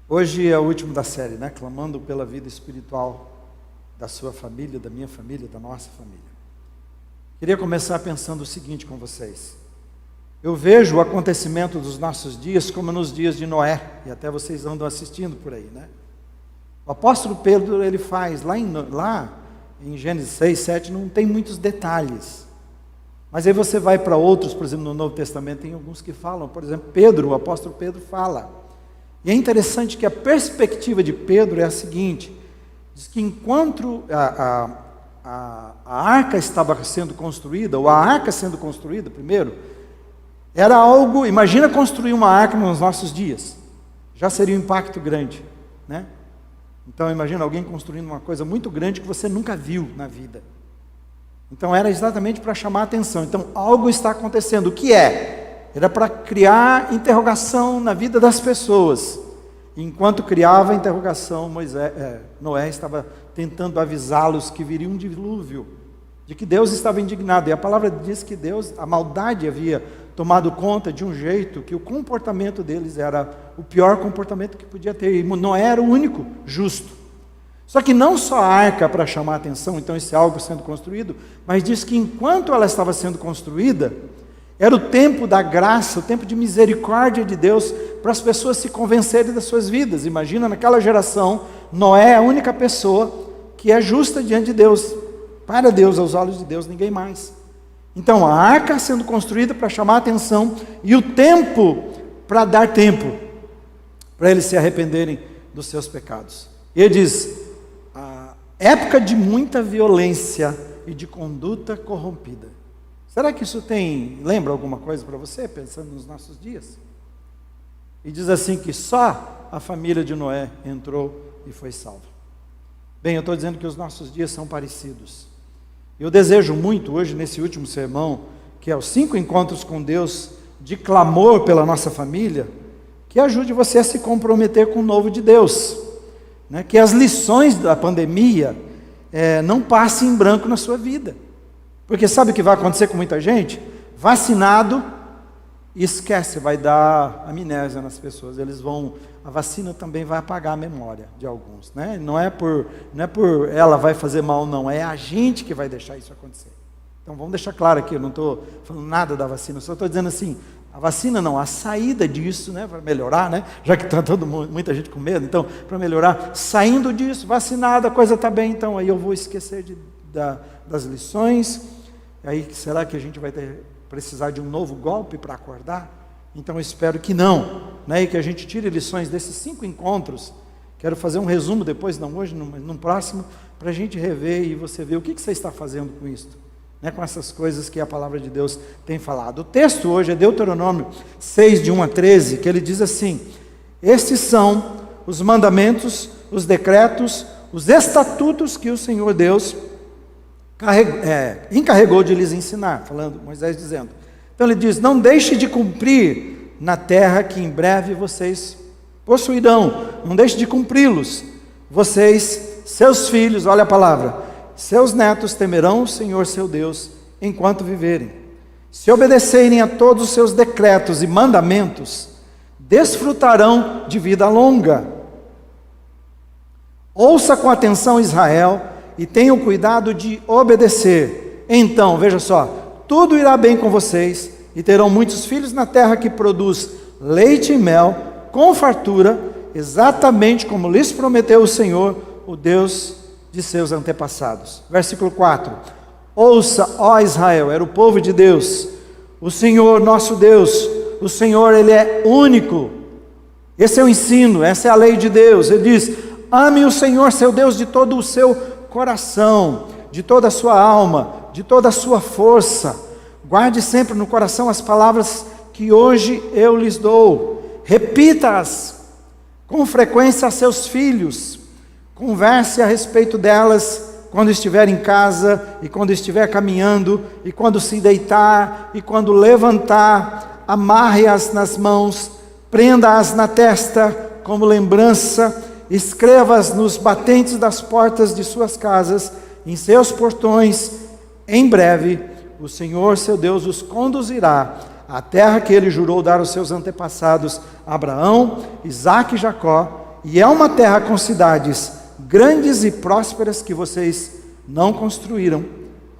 Hoje é o último da série, né? Clamando pela vida espiritual da sua família, da minha família, da nossa família. Queria começar pensando o seguinte com vocês. Eu vejo o acontecimento dos nossos dias como nos dias de Noé, e até vocês andam assistindo por aí, né? O apóstolo Pedro, ele faz, lá em Gênesis 6, 7, não tem muitos detalhes. Mas aí você vai para outros, por exemplo, no Novo Testamento, tem alguns que falam, por exemplo, Pedro, o apóstolo Pedro fala. E é interessante que a perspectiva de Pedro é a seguinte, diz que enquanto a arca estava sendo construída, ou a arca sendo construída primeiro, era algo, imagina construir uma arca nos nossos dias, já seria um impacto grande, né? Então imagina alguém construindo uma coisa muito grande que você nunca viu na vida. Então era exatamente para chamar a atenção. Então algo está acontecendo. O que é? Era para criar interrogação na vida das pessoas. Enquanto criava a interrogação, Noé estava tentando avisá-los que viria um dilúvio, de que Deus estava indignado. E a palavra diz que a maldade havia tomado conta de um jeito que o comportamento deles era o pior comportamento que podia ter. E Noé era o único justo. Só que não só a arca para chamar a atenção, então esse algo sendo construído, mas diz que enquanto ela estava sendo construída, era o tempo da graça, o tempo de misericórdia de Deus para as pessoas se convencerem das suas vidas. Imagina, naquela geração, Noé é a única pessoa que é justa diante de Deus, para Deus, aos olhos de Deus, ninguém mais. Então, a arca sendo construída para chamar a atenção e o tempo para dar tempo para eles se arrependerem dos seus pecados. E ele diz, a época de muita violência e de conduta corrompida. Será que isso lembra alguma coisa para você, pensando nos nossos dias? E diz assim que só a família de Noé entrou e foi salva. Bem, eu estou dizendo que os nossos dias são parecidos. Eu desejo muito hoje, nesse último sermão, que é os 5 encontros com Deus, de clamor pela nossa família, que ajude você a se comprometer com o novo de Deus, né? Que as lições da pandemia não passem em branco na sua vida. Porque sabe o que vai acontecer com muita gente? Vacinado, esquece, vai dar amnésia nas pessoas. A vacina também vai apagar a memória de alguns, né? Não é por ela vai fazer mal, não, é a gente que vai deixar isso acontecer. Então vamos deixar claro aqui, eu não estou falando nada da vacina, só estou dizendo assim, a vacina não, a saída disso, né, para melhorar, né, já que está muita gente com medo, então, para melhorar, saindo disso, vacinada, a coisa está bem, então aí eu vou esquecer das lições. Aí será que a gente vai precisar de um novo golpe para acordar? Então eu espero que não, né? E que a gente tire lições desses 5 encontros. Quero fazer um resumo depois, não hoje, no próximo, para a gente rever e você ver o que você está fazendo com isso, né? Com essas coisas que a palavra de Deus tem falado. O texto hoje é Deuteronômio 6, de 1 a 13, que ele diz assim: estes são os mandamentos, os decretos, os estatutos que o Senhor Deus encarregou de lhes ensinar, falando Moisés dizendo. Então ele diz, não deixe de cumprir na terra que em breve vocês possuirão, não deixe de cumpri-los, vocês, seus filhos, olha a palavra, seus netos temerão o Senhor seu Deus, enquanto viverem, se obedecerem a todos os seus decretos e mandamentos, desfrutarão de vida longa. Ouça com atenção, Israel, e tenham cuidado de obedecer. Então, veja só, tudo irá bem com vocês, e terão muitos filhos na terra que produz leite e mel, com fartura, exatamente como lhes prometeu o Senhor, o Deus de seus antepassados. Versículo 4, ouça, ó Israel, era o povo de Deus, o Senhor nosso Deus, o Senhor, Ele é único. Esse é o ensino, essa é a lei de Deus. Ele diz, ame o Senhor seu Deus de todo o seu coração, de toda a sua alma, de toda a sua força. Guarde sempre no coração as palavras que hoje eu lhes dou. Repita-as com frequência a seus filhos. Converse a respeito delas quando estiver em casa e quando estiver caminhando e quando se deitar e quando levantar. Amarre-as nas mãos, prenda-as na testa como lembrança. Escreva-as nos batentes das portas de suas casas, em seus portões. Em breve, o Senhor seu Deus os conduzirá à terra que ele jurou dar aos seus antepassados, Abraão, Isaque e Jacó, e é uma terra com cidades grandes e prósperas que vocês não construíram.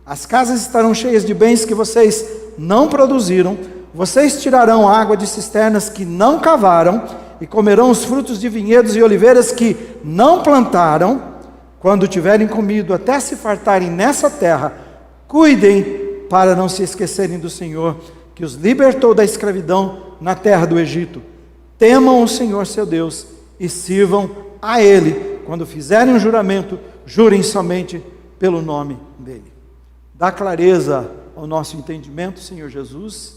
As casas estarão cheias de bens que vocês não produziram. Vocês tirarão água de cisternas que não cavaram e comerão os frutos de vinhedos e oliveiras que não plantaram. Quando tiverem comido até se fartarem nessa terra, cuidem para não se esquecerem do Senhor, que os libertou da escravidão na terra do Egito. Temam o Senhor seu Deus e sirvam a Ele. Quando fizerem um juramento, jurem somente pelo nome dEle. Dá clareza ao nosso entendimento, Senhor Jesus.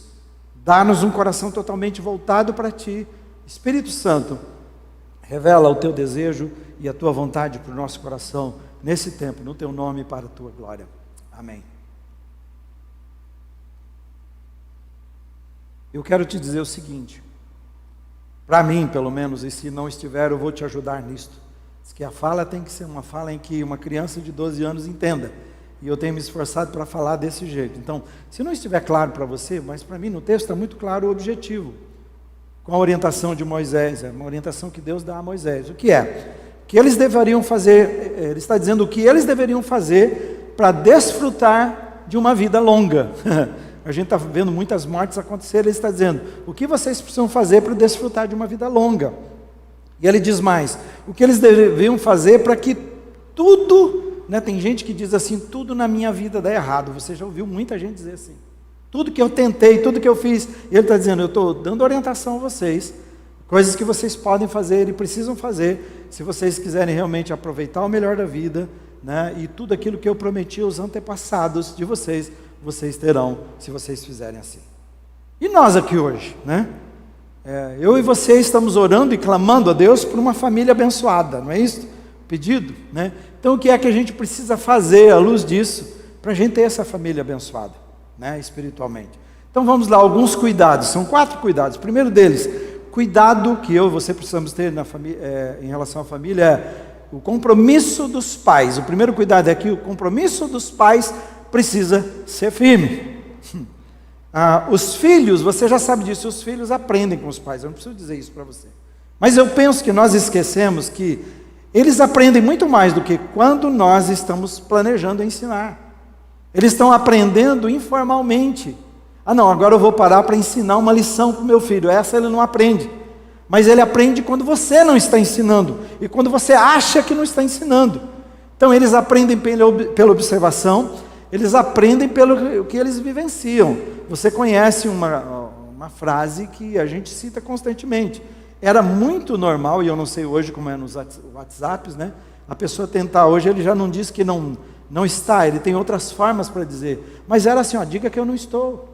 Dá-nos um coração totalmente voltado para Ti. Espírito Santo, revela o Teu desejo e a Tua vontade para o nosso coração, nesse tempo, no Teu nome e para a Tua glória. Amém. Eu quero te dizer o seguinte, para mim pelo menos, e se não estiver eu vou te ajudar nisto, diz que a fala tem que ser uma fala em que uma criança de 12 anos entenda, e eu tenho me esforçado para falar desse jeito. Então, se não estiver claro para você, mas para mim no texto está muito claro o objetivo, com a orientação de Moisés, é uma orientação que Deus dá a Moisés. O que é? Que eles deveriam fazer, ele está dizendo o que eles deveriam fazer para desfrutar de uma vida longa. A gente está vendo muitas mortes acontecer, ele está dizendo, o que vocês precisam fazer para desfrutar de uma vida longa? E ele diz mais, o que eles deveriam fazer para que tudo, né, tem gente que diz assim, tudo na minha vida dá errado, você já ouviu muita gente dizer assim, tudo que eu tentei, tudo que eu fiz, e ele está dizendo, eu estou dando orientação a vocês, coisas que vocês podem fazer e precisam fazer, se vocês quiserem realmente aproveitar o melhor da vida, né, e tudo aquilo que eu prometi aos antepassados de vocês, vocês terão, se vocês fizerem assim. E nós aqui hoje, né? Eu e você estamos orando e clamando a Deus por uma família abençoada, não é isso? Pedido, né? Então o que é que a gente precisa fazer à luz disso, para a gente ter essa família abençoada, né? Espiritualmente. Então vamos lá, alguns cuidados, são 4 cuidados. O primeiro deles, cuidado que eu e você precisamos ter na família, em relação à família, é o compromisso dos pais. O primeiro cuidado é que o compromisso dos pais precisa ser firme. Os filhos, você já sabe disso, os filhos aprendem com os pais, eu não preciso dizer isso para você. Mas eu penso que nós esquecemos que eles aprendem muito mais do que quando nós estamos planejando ensinar. Eles estão aprendendo informalmente. Não, agora eu vou parar para ensinar uma lição para o meu filho. Essa ele não aprende. Mas ele aprende quando você não está ensinando e quando você acha que não está ensinando. Então eles aprendem pela observação, eles aprendem pelo que eles vivenciam. Você conhece uma frase que a gente cita constantemente. Era muito normal, e eu não sei hoje como é nos WhatsApps, né? A pessoa tentar hoje, ele já não diz que não está, ele tem outras formas para dizer. Mas era assim, diga que eu não estou.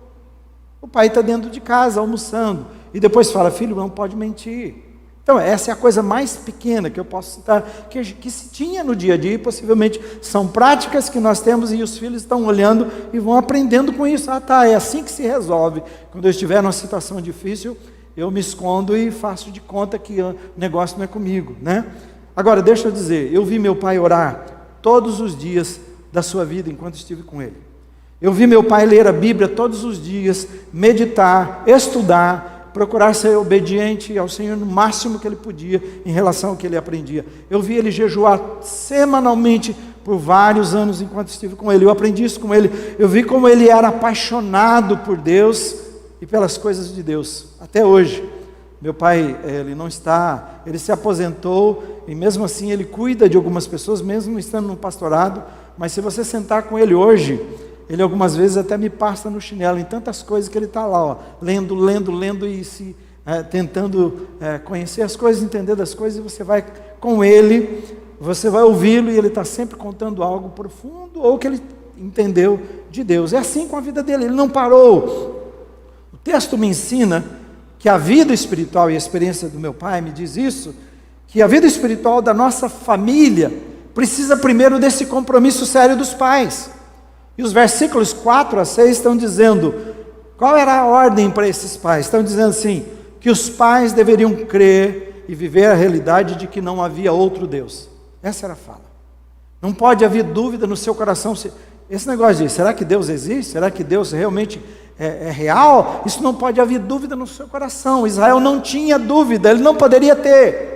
O pai está dentro de casa, almoçando. E depois fala, filho, não pode mentir. Então, essa é a coisa mais pequena que eu posso citar, que se tinha no dia a dia, e possivelmente são práticas que nós temos, e os filhos estão olhando e vão aprendendo com isso. É assim que se resolve. Quando eu estiver numa situação difícil, eu me escondo e faço de conta que o negócio não é comigo, né? Agora, deixa eu dizer, eu vi meu pai orar todos os dias da sua vida, enquanto estive com ele. Eu vi meu pai ler a Bíblia todos os dias, meditar, estudar, procurar ser obediente ao Senhor no máximo que ele podia em relação ao que ele aprendia. Eu vi ele jejuar semanalmente por vários anos enquanto estive com ele. Eu aprendi isso com ele. Eu vi como ele era apaixonado por Deus e pelas coisas de Deus. Até hoje. Meu pai, ele se aposentou e mesmo assim ele cuida de algumas pessoas, mesmo estando no pastorado. Mas se você sentar com ele hoje, ele algumas vezes até me passa no chinelo em tantas coisas que ele está lá, lendo e tentando conhecer as coisas, entender das coisas, e você vai com ele, você vai ouvi-lo e ele está sempre contando algo profundo ou que ele entendeu de Deus. É assim com a vida dele, ele não parou. O texto me ensina que a vida espiritual, e a experiência do meu pai me diz isso, que a vida espiritual da nossa família precisa primeiro desse compromisso sério dos pais. E os versículos 4 a 6 estão dizendo, qual era a ordem para esses pais? Estão dizendo assim, que os pais deveriam crer e viver a realidade de que não havia outro Deus. Essa era a fala. Não pode haver dúvida no seu coração. Esse negócio de, será que Deus existe? Será que Deus realmente é real? Isso não pode haver dúvida no seu coração. Israel não tinha dúvida, ele não poderia ter.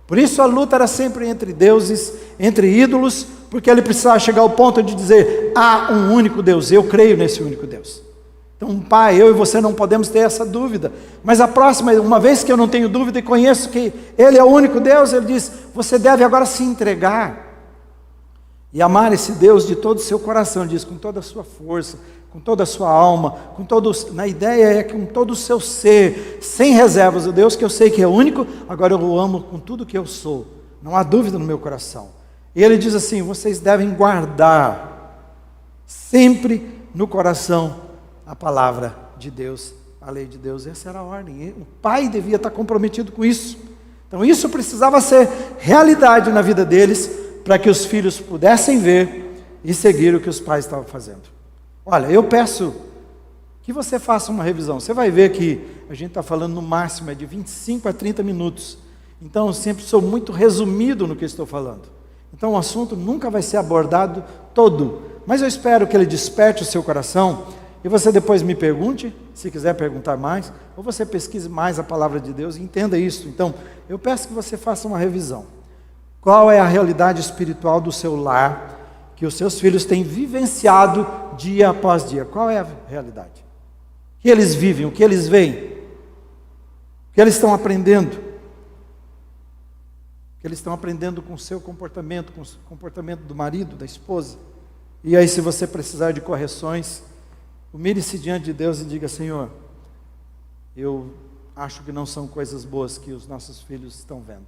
Por isso a luta era sempre entre deuses, entre ídolos, porque ele precisava chegar ao ponto de dizer: há um único Deus, eu creio nesse único Deus. Então, pai, eu e você não podemos ter essa dúvida, mas a próxima, uma vez que eu não tenho dúvida e conheço que Ele é o único Deus, Ele diz: você deve agora se entregar e amar esse Deus de todo o seu coração. Ele diz: com toda a sua força, com toda a sua alma, na ideia é com todo o seu ser, sem reservas. O Deus que eu sei que é único, agora eu o amo com tudo que eu sou, não há dúvida no meu coração. E Ele diz assim: vocês devem guardar sempre no coração a palavra de Deus, a lei de Deus. Essa era a ordem, o pai devia estar comprometido com isso. Então isso precisava ser realidade na vida deles, para que os filhos pudessem ver e seguir o que os pais estavam fazendo. Olha, eu peço que você faça uma revisão. Você vai ver que a gente está falando no máximo de 25 a 30 minutos. Então eu sempre sou muito resumido no que estou falando. Então o assunto nunca vai ser abordado todo, mas eu espero que ele desperte o seu coração. E você depois me pergunte, se quiser perguntar mais, ou você pesquise mais a palavra de Deus e entenda isso. Então, eu peço que você faça uma revisão. Qual é a realidade espiritual do seu lar, que os seus filhos têm vivenciado dia após dia? Qual é a realidade? O que eles vivem, o que eles veem? O que eles estão aprendendo? O que eles estão aprendendo com o seu comportamento, com o comportamento do marido, da esposa? E aí, se você precisar de correções, humilhe-se diante de Deus e diga: Senhor, eu acho que não são coisas boas que os nossos filhos estão vendo.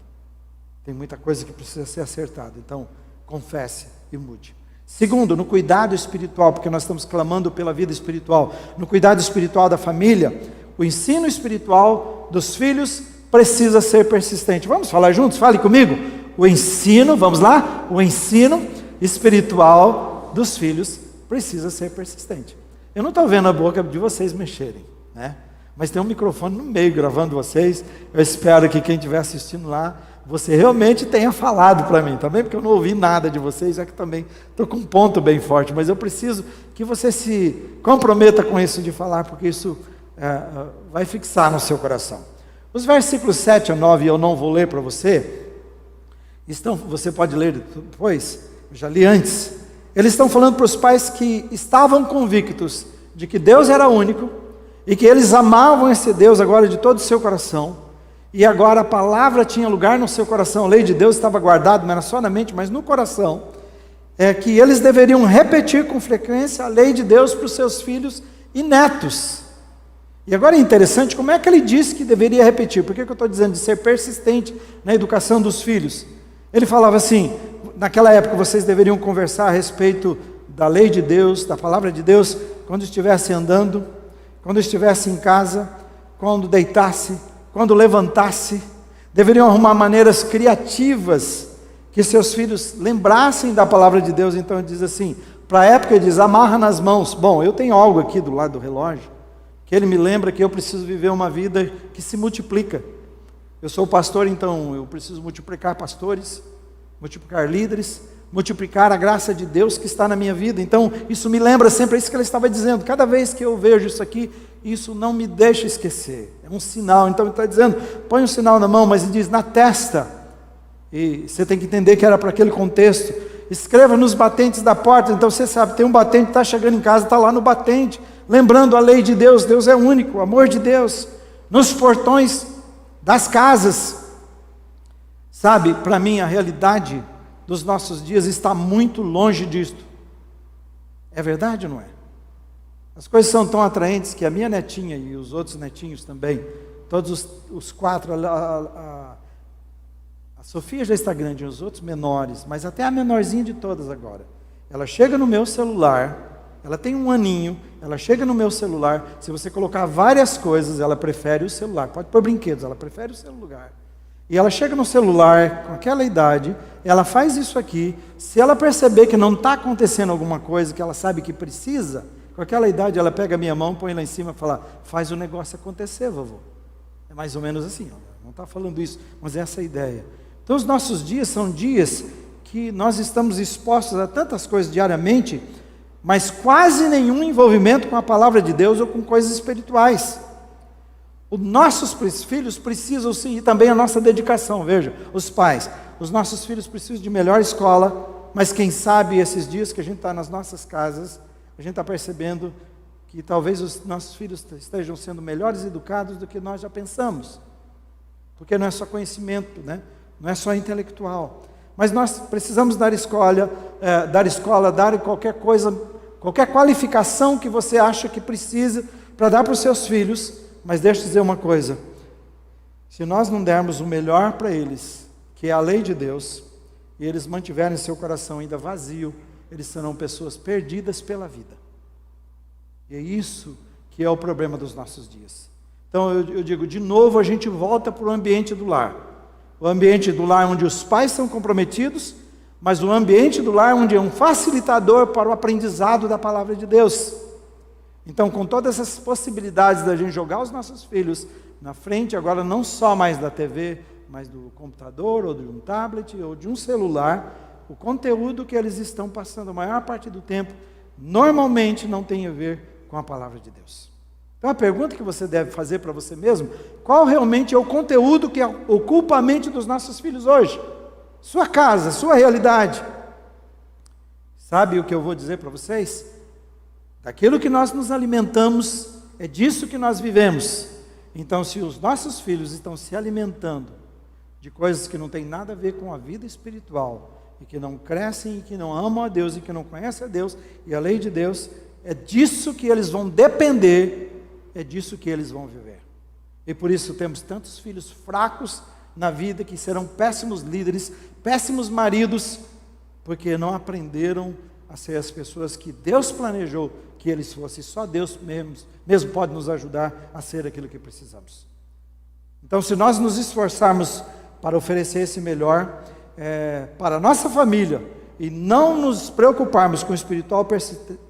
Tem muita coisa que precisa ser acertada. Então, confesse e mude. Segundo, no cuidado espiritual, porque nós estamos clamando pela vida espiritual. No cuidado espiritual da família, o ensino espiritual dos filhos precisa ser persistente. Vamos falar juntos? Fale comigo. O ensino, vamos lá? O ensino espiritual dos filhos precisa ser persistente. Eu não estou vendo a boca de vocês mexerem, né? Mas tem um microfone no meio gravando vocês. Eu espero que quem estiver assistindo lá, você realmente tenha falado para mim, também, porque eu não ouvi nada de vocês, já que também estou com um ponto bem forte, mas eu preciso que você se comprometa com isso de falar, porque isso vai fixar no seu coração. Os versículos 7 a 9, eu não vou ler para você, você pode ler depois, eu já li antes. Eles estão falando para os pais que estavam convictos de que Deus era único e que eles amavam esse Deus agora de todo o seu coração, e agora a palavra tinha lugar no seu coração, a lei de Deus estava guardada, não era só na mente, mas no coração, que eles deveriam repetir com frequência a lei de Deus para os seus filhos e netos. E agora é interessante, como é que ele disse que deveria repetir? Por que eu estou dizendo de ser persistente na educação dos filhos? Ele falava assim: naquela época vocês deveriam conversar a respeito da lei de Deus, da palavra de Deus, quando estivesse andando, quando estivesse em casa, quando deitasse, quando levantasse. Deveriam arrumar maneiras criativas que seus filhos lembrassem da palavra de Deus. Então ele diz assim, para a época ele diz: amarra nas mãos. Bom, eu tenho algo aqui do lado do relógio, que ele me lembra que eu preciso viver uma vida que se multiplica. Eu sou pastor, então eu preciso multiplicar pastores, multiplicar líderes, multiplicar a graça de Deus que está na minha vida. Então isso me lembra sempre, é isso que ele estava dizendo, cada vez que eu vejo isso aqui, isso não me deixa esquecer, é um sinal. Então ele está dizendo, põe um sinal na mão, mas ele diz na testa, e você tem que entender que era para aquele contexto. Escreva nos batentes da porta. Então você sabe, tem um batente que está chegando em casa, está lá no batente, lembrando a lei de Deus, Deus é único, o amor de Deus, nos portões das casas. Sabe, para mim a realidade dos nossos dias está muito longe disto. É verdade ou não é? As coisas são tão atraentes que a minha netinha e os outros netinhos também, todos os quatro, a Sofia já está grande, os outros menores, mas até a menorzinha de todas agora, ela chega no meu celular, ela tem 1 aninho, ela chega no meu celular, se você colocar várias coisas, ela prefere o celular, pode pôr brinquedos, ela prefere o celular. E ela chega no celular, com aquela idade, ela faz isso aqui, se ela perceber que não está acontecendo alguma coisa, que ela sabe que precisa, com aquela idade ela pega a minha mão, põe lá em cima e fala: faz o negócio acontecer, vovô. É mais ou menos assim, ó. Não está falando isso, mas é essa a ideia. Então os nossos dias são dias que nós estamos expostos a tantas coisas diariamente, mas quase nenhum envolvimento com a palavra de Deus ou com coisas espirituais. Os nossos filhos precisam sim, e também a nossa dedicação. Veja, os pais, os nossos filhos precisam de melhor escola, mas quem sabe esses dias que a gente está nas nossas casas, a gente está percebendo que talvez os nossos filhos estejam sendo melhores educados do que nós já pensamos, porque não é só conhecimento, né? Não é só intelectual, mas nós precisamos dar escola, dar qualquer coisa, qualquer qualificação que você acha que precisa para dar para os seus filhos. Mas deixa eu dizer uma coisa, se nós não dermos o melhor para eles, que é a lei de Deus, e eles mantiverem seu coração ainda vazio, eles serão pessoas perdidas pela vida. E é isso que é o problema dos nossos dias. Então eu digo, de novo a gente volta para o ambiente do lar. O ambiente do lar onde os pais são comprometidos, mas o ambiente do lar onde é um facilitador para o aprendizado da palavra de Deus. Então, com todas essas possibilidades da gente jogar os nossos filhos na frente, agora não só mais da TV, mas do computador, ou de um tablet, ou de um celular, o conteúdo que eles estão passando a maior parte do tempo, normalmente não tem a ver com a palavra de Deus. Então, a pergunta que você deve fazer para você mesmo, qual realmente é o conteúdo que ocupa a mente dos nossos filhos hoje? Sua casa, sua realidade. Sabe o que eu vou dizer para vocês? Daquilo que nós nos alimentamos, é disso que nós vivemos. Então, se os nossos filhos estão se alimentando de coisas que não têm nada a ver com a vida espiritual, e que não crescem, e que não amam a Deus, e que não conhecem a Deus, e a lei de Deus, é disso que eles vão depender, é disso que eles vão viver. E por isso temos tantos filhos fracos na vida, que serão péssimos líderes, péssimos maridos, porque não aprenderam a ser as pessoas que Deus planejou que eles fossem. Só Deus mesmo pode nos ajudar a ser aquilo que precisamos. Então, se nós nos esforçarmos para oferecer esse melhor para a nossa família, e não nos preocuparmos com o espiritual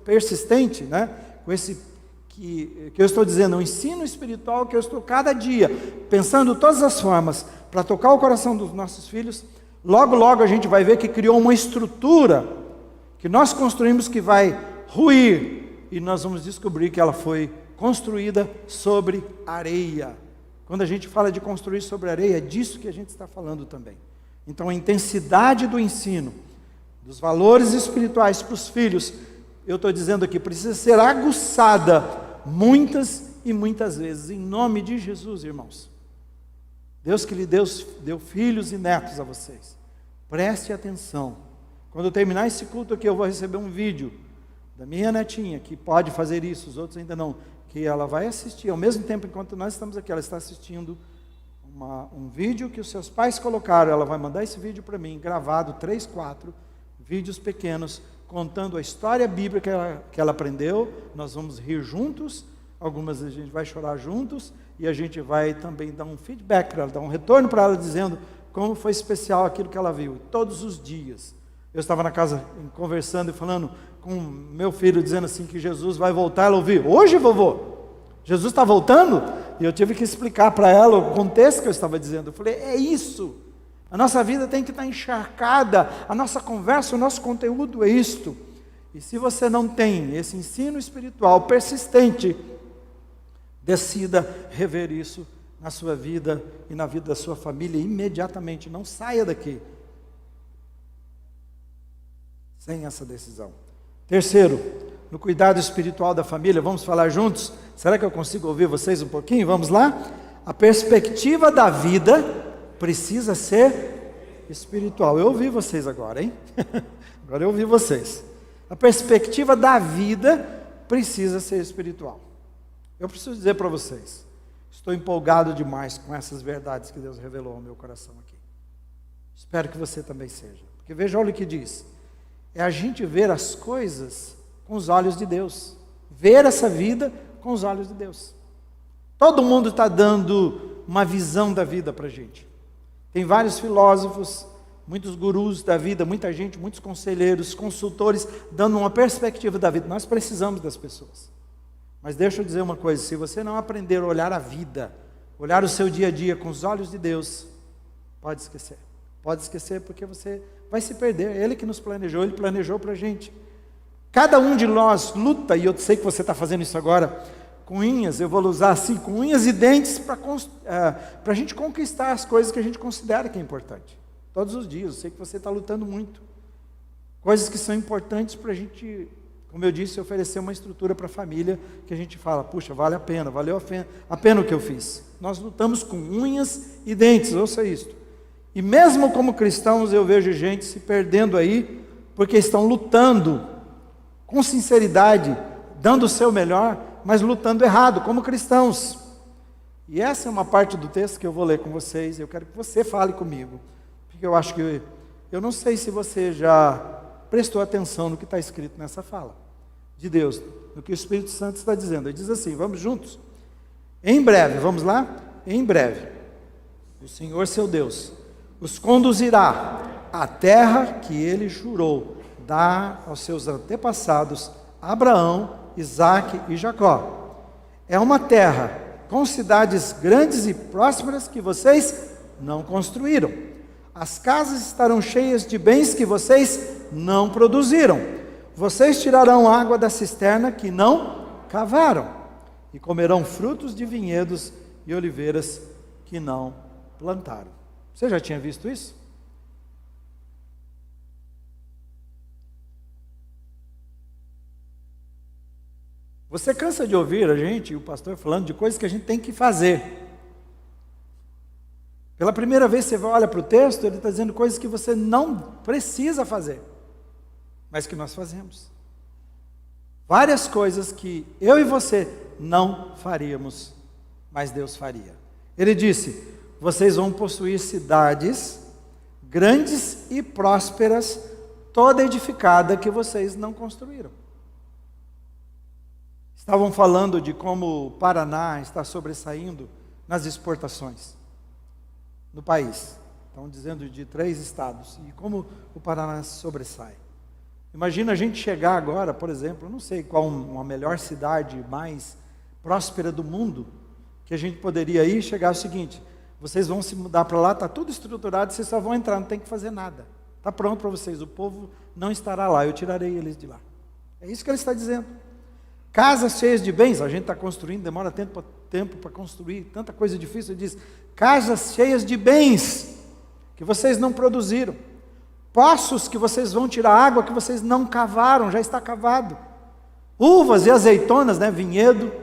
persistente, né? Com esse que eu estou dizendo, o ensino espiritual que eu estou cada dia pensando todas as formas para tocar o coração dos nossos filhos, logo logo a gente vai ver que criou uma estrutura que nós construímos que vai ruir, e nós vamos descobrir que ela foi construída sobre areia. Quando a gente fala de construir sobre areia, é disso que a gente está falando também. Então, a intensidade do ensino, dos valores espirituais para os filhos, eu estou dizendo aqui, precisa ser aguçada muitas e muitas vezes, em nome de Jesus, irmãos. Deus que lhe deu filhos e netos a vocês. Preste atenção. Quando eu terminar esse culto aqui, eu vou receber um vídeo da minha netinha, que pode fazer isso, os outros ainda não, que ela vai assistir, ao mesmo tempo enquanto nós estamos aqui, ela está assistindo um vídeo que os seus pais colocaram. Ela vai mandar esse vídeo para mim, gravado, 3, 4 vídeos pequenos, contando a história bíblica que ela aprendeu. Nós vamos rir juntos, algumas a gente vai chorar juntos, e a gente vai também dar um feedback para ela, dar um retorno para ela, dizendo como foi especial aquilo que ela viu, todos os dias. Eu estava na casa conversando e falando com meu filho, dizendo assim que Jesus vai voltar. Ela ouviu: hoje, vovô? Jesus está voltando? E eu tive que explicar para ela o contexto que eu estava dizendo. Eu falei, é isso. A nossa vida tem que estar encharcada, a nossa conversa, o nosso conteúdo é isto. E se você não tem esse ensino espiritual persistente, decida rever isso na sua vida e na vida da sua família imediatamente. Não saia daqui sem essa decisão. Terceiro, no cuidado espiritual da família, vamos falar juntos? Será que eu consigo ouvir vocês um pouquinho? Vamos lá? A perspectiva da vida precisa ser espiritual. Eu ouvi vocês agora, hein? Agora eu ouvi vocês. A perspectiva da vida precisa ser espiritual. Eu preciso dizer para vocês, estou empolgado demais com essas verdades que Deus revelou ao meu coração aqui. Espero que você também seja. Porque veja, olha o que diz. É a gente ver as coisas com os olhos de Deus. Ver essa vida com os olhos de Deus. Todo mundo está dando uma visão da vida para a gente. Tem vários filósofos, muitos gurus da vida, muita gente, muitos conselheiros, consultores, dando uma perspectiva da vida. Nós precisamos das pessoas. Mas deixa eu dizer uma coisa, se você não aprender a olhar a vida, olhar o seu dia a dia com os olhos de Deus, pode esquecer. Pode esquecer porque você vai se perder. É Ele que nos planejou, Ele planejou para a gente. Cada um de nós luta, e eu sei que você está fazendo isso agora, com unhas, eu vou usar assim, com unhas e dentes para a gente conquistar as coisas que a gente considera que é importante. Todos os dias, eu sei que você está lutando muito. Coisas que são importantes para a gente, como eu disse, oferecer uma estrutura para a família, que a gente fala, puxa, vale a pena, valeu a pena o que eu fiz. Nós lutamos com unhas e dentes, ouça isso. E mesmo como cristãos, eu vejo gente se perdendo aí, porque estão lutando com sinceridade, dando o seu melhor, mas lutando errado, como cristãos. E essa é uma parte do texto que eu vou ler com vocês, eu quero que você fale comigo, porque eu acho que, eu não sei se você já prestou atenção no que está escrito nessa fala de Deus, no que o Espírito Santo está dizendo. Ele diz assim, vamos juntos? Em breve, vamos lá? Em breve, o Senhor seu Deus os conduzirá à terra que ele jurou dar aos seus antepassados, Abraão, Isaque e Jacó. É uma terra com cidades grandes e prósperas que vocês não construíram. As casas estarão cheias de bens que vocês não produziram. Vocês tirarão água da cisterna que não cavaram, e comerão frutos de vinhedos e oliveiras que não plantaram. Você já tinha visto isso? Você cansa de ouvir a gente e o pastor falando de coisas que a gente tem que fazer. Pela primeira vez você olha para o texto, ele está dizendo coisas que você não precisa fazer, mas que nós fazemos. Várias coisas que eu e você não faríamos, mas Deus faria. Ele disse, vocês vão possuir cidades grandes e prósperas, toda edificada, que vocês não construíram. Estavam falando de como o Paraná está sobressaindo nas exportações no país. Estão dizendo de 3 estados. E como o Paraná sobressai. Imagina a gente chegar agora, por exemplo, eu não sei qual uma melhor cidade mais próspera do mundo, que a gente poderia ir e chegar ao seguinte, vocês vão se mudar para lá, está tudo estruturado, vocês só vão entrar, não tem que fazer nada. Está pronto para vocês, o povo não estará lá, eu tirarei eles de lá. É isso que ele está dizendo. Casas cheias de bens, a gente está construindo, demora tempo para construir, tanta coisa difícil. Ele diz, casas cheias de bens, que vocês não produziram. Poços que vocês vão tirar água, que vocês não cavaram, já está cavado. Uvas e azeitonas, vinhedo,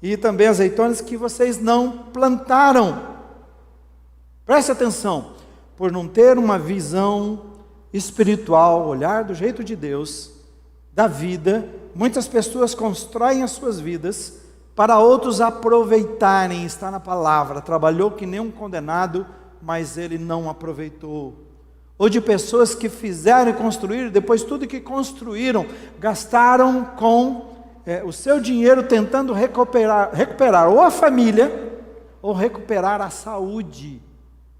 e também azeitonas que vocês não plantaram. Preste atenção, por não ter uma visão espiritual, olhar do jeito de Deus, da vida, muitas pessoas constroem as suas vidas para outros aproveitarem. Está na palavra, trabalhou que nem um condenado, mas ele não aproveitou. Ou de pessoas que fizeram e construíram, depois tudo que construíram, gastaram com o seu dinheiro tentando recuperar ou a família, ou recuperar a saúde.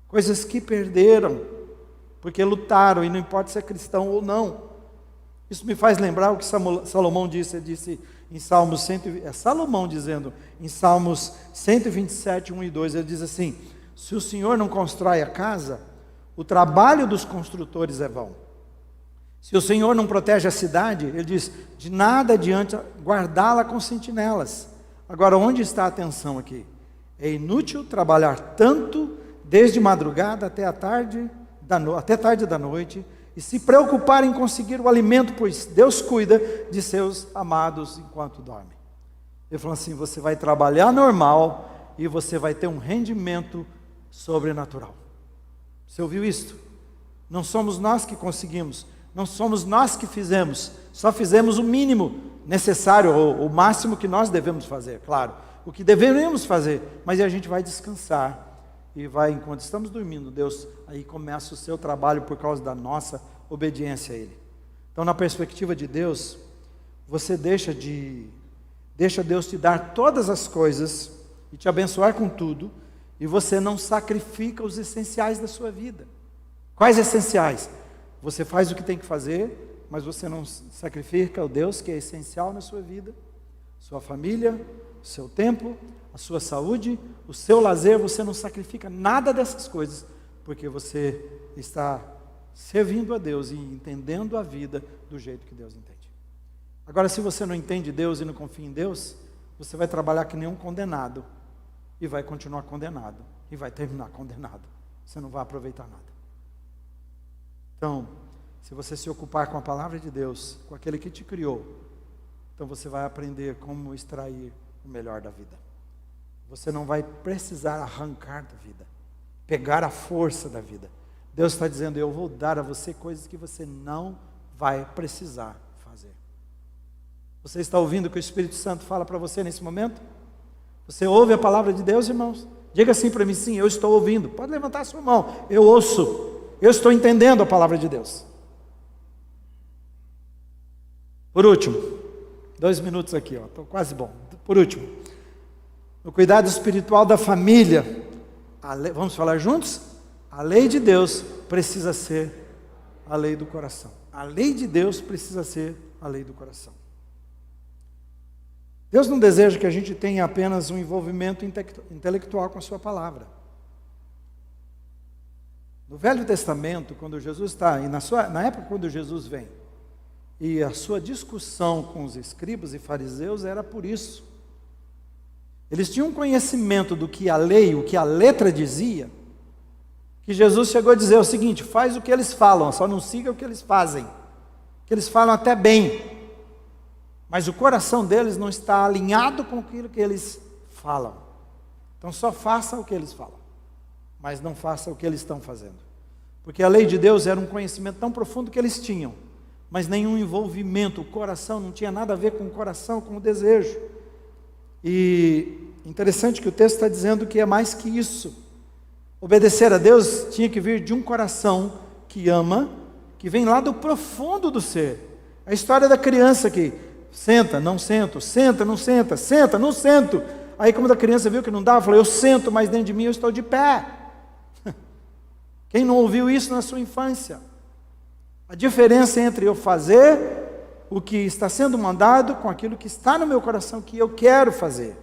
Coisas que perderam, porque lutaram, e não importa se é cristão ou não. Isso me faz lembrar o que Salomão disse. Ele disse em Salmos 120, Salomão dizendo em Salmos 127, 1 e 2, ele diz assim, se o Senhor não constrói a casa, o trabalho dos construtores é vão. Se o Senhor não protege a cidade, ele diz, de nada adianta guardá-la com sentinelas. Agora, onde está a atenção aqui? É inútil trabalhar tanto, desde madrugada até tarde da noite, e se preocupar em conseguir o alimento, pois Deus cuida de seus amados enquanto dormem. Ele falou assim, você vai trabalhar normal, e você vai ter um rendimento sobrenatural. Você ouviu isso? Não somos nós que conseguimos, não somos nós que fizemos, só fizemos o mínimo necessário, ou o máximo que nós devemos fazer, claro, o que deveríamos fazer, mas a gente vai descansar, e vai, enquanto estamos dormindo, Deus aí começa o seu trabalho por causa da nossa obediência a Ele. Então, na perspectiva de Deus, você deixa Deus te dar todas as coisas, e te abençoar com tudo, e você não sacrifica os essenciais da sua vida. Quais essenciais? Você faz o que tem que fazer, mas você não sacrifica o Deus que é essencial na sua vida, sua família, seu tempo, a sua saúde, o seu lazer. Você não sacrifica nada dessas coisas, porque você está servindo a Deus e entendendo a vida do jeito que Deus entende. Agora, se você não entende Deus e não confia em Deus, você vai trabalhar que nem um condenado, e vai continuar condenado, e vai terminar condenado. Você não vai aproveitar nada. Então, se você se ocupar com a palavra de Deus, com aquele que te criou, então você vai aprender como extrair o melhor da vida. Você não vai precisar arrancar da vida, pegar a força da vida. Deus está dizendo, eu vou dar a você coisas que você não vai precisar fazer. Você está ouvindo o que o Espírito Santo fala para você nesse momento? Você ouve a palavra de Deus, irmãos? Diga assim para mim, sim, eu estou ouvindo. Pode levantar a sua mão, eu ouço, eu estou entendendo a palavra de Deus. Por último, 2 minutos aqui, estou quase bom. Por último, no cuidado espiritual da família, vamos falar juntos? A lei de Deus precisa ser a lei do coração. A lei de Deus precisa ser a lei do coração. Deus não deseja que a gente tenha apenas um envolvimento intelectual com a sua palavra. No Velho Testamento, quando Jesus está, e na época quando Jesus vem, e a sua discussão com os escribas e fariseus era por isso. Eles tinham um conhecimento do que a lei, o que a letra dizia, que Jesus chegou a dizer o seguinte, faz o que eles falam, só não siga o que eles fazem, que eles falam até bem, mas o coração deles não está alinhado com aquilo que eles falam. Então só faça o que eles falam, mas não faça o que eles estão fazendo. Porque a lei de Deus era um conhecimento tão profundo que eles tinham, mas nenhum envolvimento, o coração não tinha nada a ver com o coração, com o desejo. E interessante que o texto está dizendo que é mais que isso. Obedecer a Deus tinha que vir de um coração que ama, que vem lá do profundo do ser. A história da criança que senta, não sento, senta, não senta, senta, não sento. Aí quando a criança viu que não dava, falou, eu sento, mas dentro de mim eu estou de pé. Quem não ouviu isso na sua infância? A diferença entre eu fazer o que está sendo mandado com aquilo que está no meu coração, que eu quero fazer.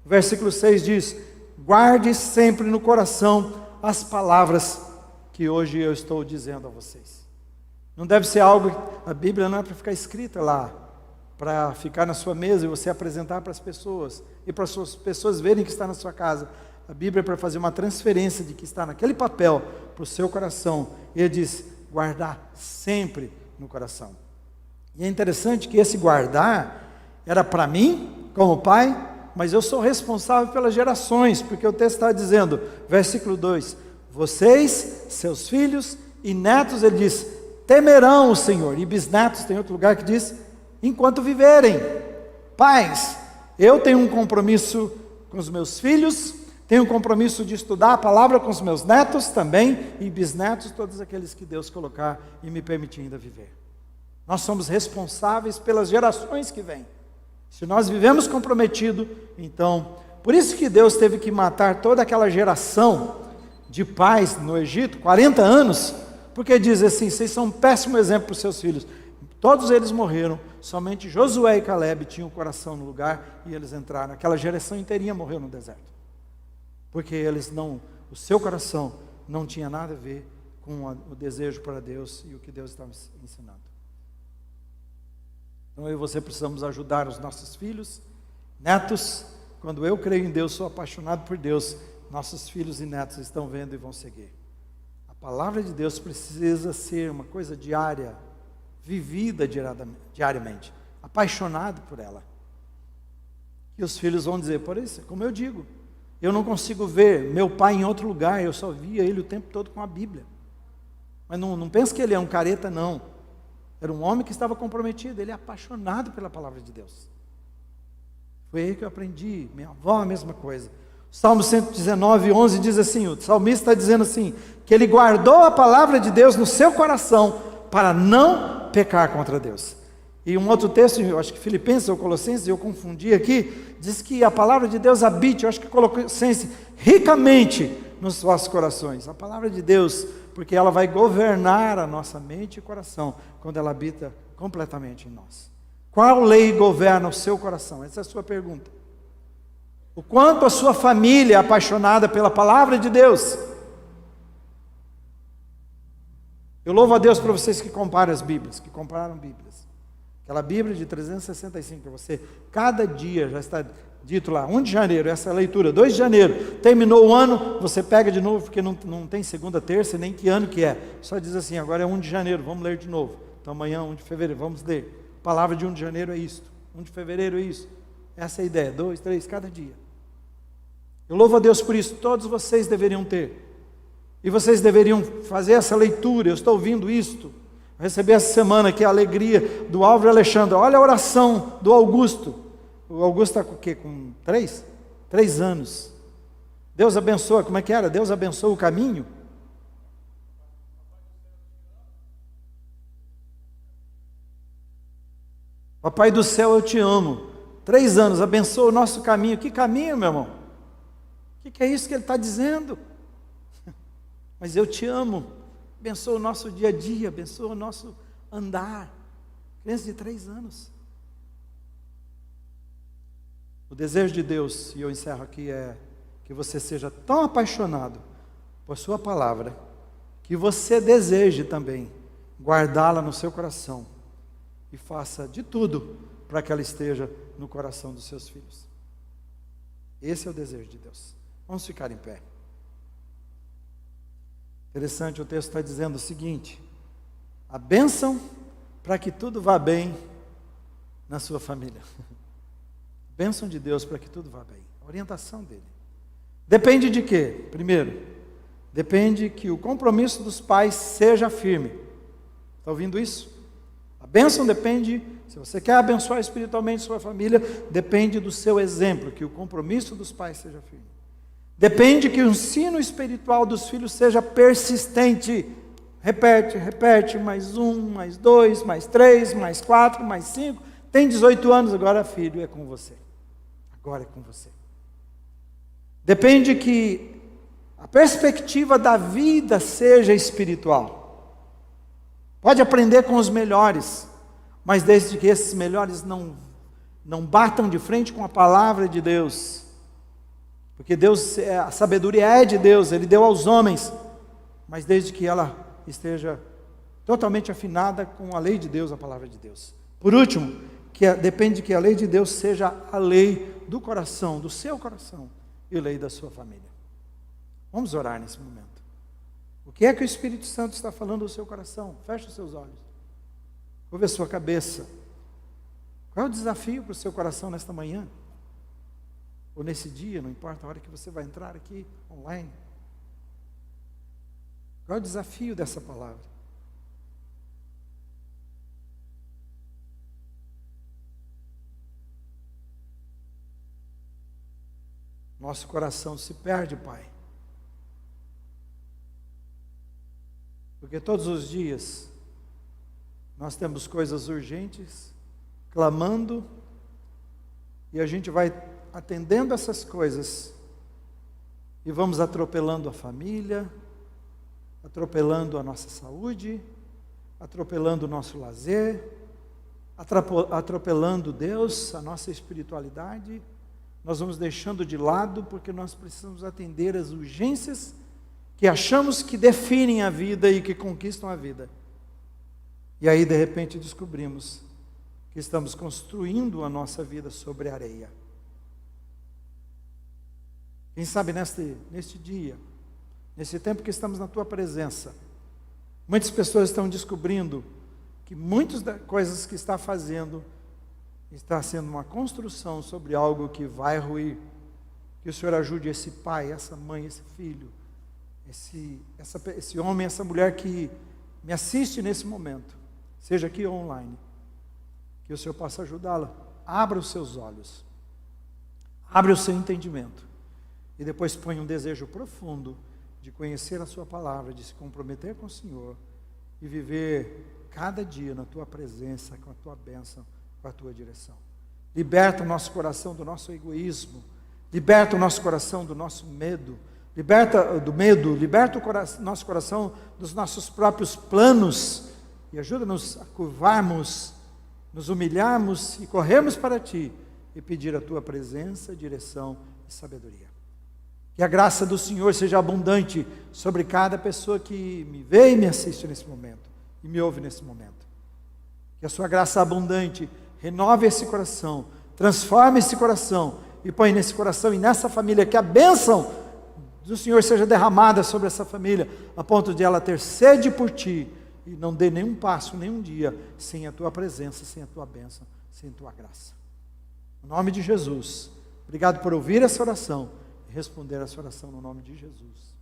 O versículo 6 diz, guarde sempre no coração as palavras que hoje eu estou dizendo a vocês. Não deve ser algo, a Bíblia não é para ficar escrita lá, para ficar na sua mesa e você apresentar para as pessoas, e para as pessoas verem que está na sua casa. A Bíblia é para fazer uma transferência de que está naquele papel para o seu coração. E ele diz, guardar sempre no coração. E é interessante que esse guardar era para mim, como pai, mas eu sou responsável pelas gerações, porque o texto está dizendo, versículo 2, vocês, seus filhos e netos, ele diz, temerão o Senhor, e bisnetos, tem outro lugar que diz, enquanto viverem. Pais, eu tenho um compromisso com os meus filhos, tenho um compromisso de estudar a palavra com os meus netos também, e bisnetos, todos aqueles que Deus colocar e me permitir ainda viver. Nós somos responsáveis pelas gerações que vêm. Se nós vivemos comprometido, então, por isso que Deus teve que matar toda aquela geração de pais no Egito, 40 anos, porque diz assim, vocês são um péssimo exemplo para os seus filhos. Todos eles morreram, somente Josué e Caleb tinham o coração no lugar e eles entraram. Aquela geração inteirinha morreu no deserto. Porque eles não, o seu coração não tinha nada a ver com o desejo para Deus e o que Deus estava ensinando. Então eu e você precisamos ajudar os nossos filhos, netos. Quando eu creio em Deus, sou apaixonado por Deus, nossos filhos e netos estão vendo e vão seguir. A palavra de Deus precisa ser uma coisa diária, vivida diariamente, apaixonado por ela. E os filhos vão dizer, por isso, como eu digo, eu não consigo ver meu pai em outro lugar, eu só via ele o tempo todo com a Bíblia. Mas não pense que ele é um careta, não. Era um homem que estava comprometido, ele é apaixonado pela palavra de Deus. Foi aí que eu aprendi, minha avó a mesma coisa. O Salmo 119, 11 diz assim, o salmista está dizendo assim, que ele guardou a palavra de Deus no seu coração, para não pecar contra Deus. E um outro texto, eu acho que Filipenses ou Colossenses, eu confundi aqui, diz que a palavra de Deus habite, eu acho que Colossenses, ricamente nos vossos corações. A palavra de Deus, porque ela vai governar a nossa mente e coração, quando ela habita completamente em nós. Qual lei governa o seu coração? Essa é a sua pergunta. O quanto a sua família é apaixonada pela palavra de Deus. Eu louvo a Deus para vocês que comparam as Bíblias, que compararam Bíblias. Aquela Bíblia de 365 para você, cada dia, já está dito lá, 1 de janeiro, essa leitura, 2 de janeiro, terminou o ano, você pega de novo, porque não tem segunda, terça, nem que ano que é, só diz assim, agora é 1 de janeiro, vamos ler de novo, então amanhã 1 de fevereiro, vamos ler, a palavra de 1 de janeiro é isto, 1 de fevereiro é isso, essa é a ideia, 2, 3, cada dia. Eu louvo a Deus por isso, todos vocês deveriam ter, e vocês deveriam fazer essa leitura, eu estou ouvindo isto, recebi essa semana aqui a alegria do Álvaro Alexandre, olha a oração do Augusto, o Augusto está com o quê? Com 3? 3 anos, Deus abençoa, como é que era? Deus abençoa o caminho, Papai do céu eu te amo, 3 anos, abençoa o nosso caminho, que caminho meu irmão? O que é isso que ele está dizendo? Mas eu te amo, abençoa o nosso dia a dia, abençoa o nosso andar. Criança de 3 anos. O desejo de Deus, e eu encerro aqui, é que você seja tão apaixonado por sua palavra, que você deseje também guardá-la no seu coração, e faça de tudo para que ela esteja no coração dos seus filhos. Esse é o desejo de Deus. Vamos ficar em pé. Interessante, o texto está dizendo o seguinte: a bênção para que tudo vá bem na sua família. Bênção de Deus para que tudo vá bem. A orientação dele. Depende de quê? Primeiro, depende que o compromisso dos pais seja firme. Está ouvindo isso? A bênção depende, se você quer abençoar espiritualmente sua família, depende do seu exemplo, que o compromisso dos pais seja firme. Depende que o ensino espiritual dos filhos seja persistente. Repete, repete, mais 1, mais 2, mais 3, mais 4, mais 5. Tem 18 anos, agora filho, é com você. Agora é com você. Depende que a perspectiva da vida seja espiritual. Pode aprender com os melhores, mas desde que esses melhores não batam de frente com a palavra de Deus. Porque Deus, a sabedoria é de Deus, Ele deu aos homens, mas desde que ela esteja totalmente afinada com a lei de Deus, a palavra de Deus. Por último, depende que a lei de Deus seja a lei do coração, do seu coração, e a lei da sua família. Vamos orar nesse momento. O que é que o Espírito Santo está falando ao seu coração? Feche os seus olhos. Ouve a sua cabeça. Qual é o desafio para o seu coração nesta manhã? Ou nesse dia, não importa a hora que você vai entrar aqui online. Qual é o desafio dessa palavra? Nosso coração se perde, Pai. Porque todos os dias nós temos coisas urgentes, clamando, e a gente vai atendendo essas coisas, e vamos atropelando a família, atropelando a nossa saúde, atropelando o nosso lazer, atropelando Deus, a nossa espiritualidade. Nós vamos deixando de lado, porque nós precisamos atender as urgências que achamos que definem a vida e que conquistam a vida. E aí, de repente, descobrimos que estamos construindo a nossa vida sobre areia. Quem sabe neste dia, nesse tempo que estamos na Tua presença, muitas pessoas estão descobrindo que muitas das coisas que está fazendo está sendo uma construção sobre algo que vai ruir. Que o Senhor ajude esse pai, essa mãe, esse filho, esse homem, essa mulher que me assiste nesse momento, seja aqui ou online, que o Senhor possa ajudá-la. Abra os seus olhos, abra o seu entendimento, e depois ponha um desejo profundo de conhecer a sua palavra, de se comprometer com o Senhor, e viver cada dia na Tua presença, com a Tua bênção, com a Tua direção. Liberta o nosso coração do nosso egoísmo, liberta o nosso coração do nosso medo, liberta o nosso coração dos nossos próprios planos, e ajuda-nos a curvarmos, nos humilharmos e corrermos para Ti, e pedir a Tua presença, direção e sabedoria. Que a graça do Senhor seja abundante sobre cada pessoa que me vê e me assiste nesse momento, e me ouve nesse momento. Que a sua graça abundante renove esse coração, transforme esse coração e põe nesse coração e nessa família que a bênção do Senhor seja derramada sobre essa família, a ponto de ela ter sede por Ti e não dê nenhum passo, nenhum dia sem a Tua presença, sem a Tua bênção, sem a Tua graça. No nome de Jesus, obrigado por ouvir essa oração e responder essa oração no nome de Jesus.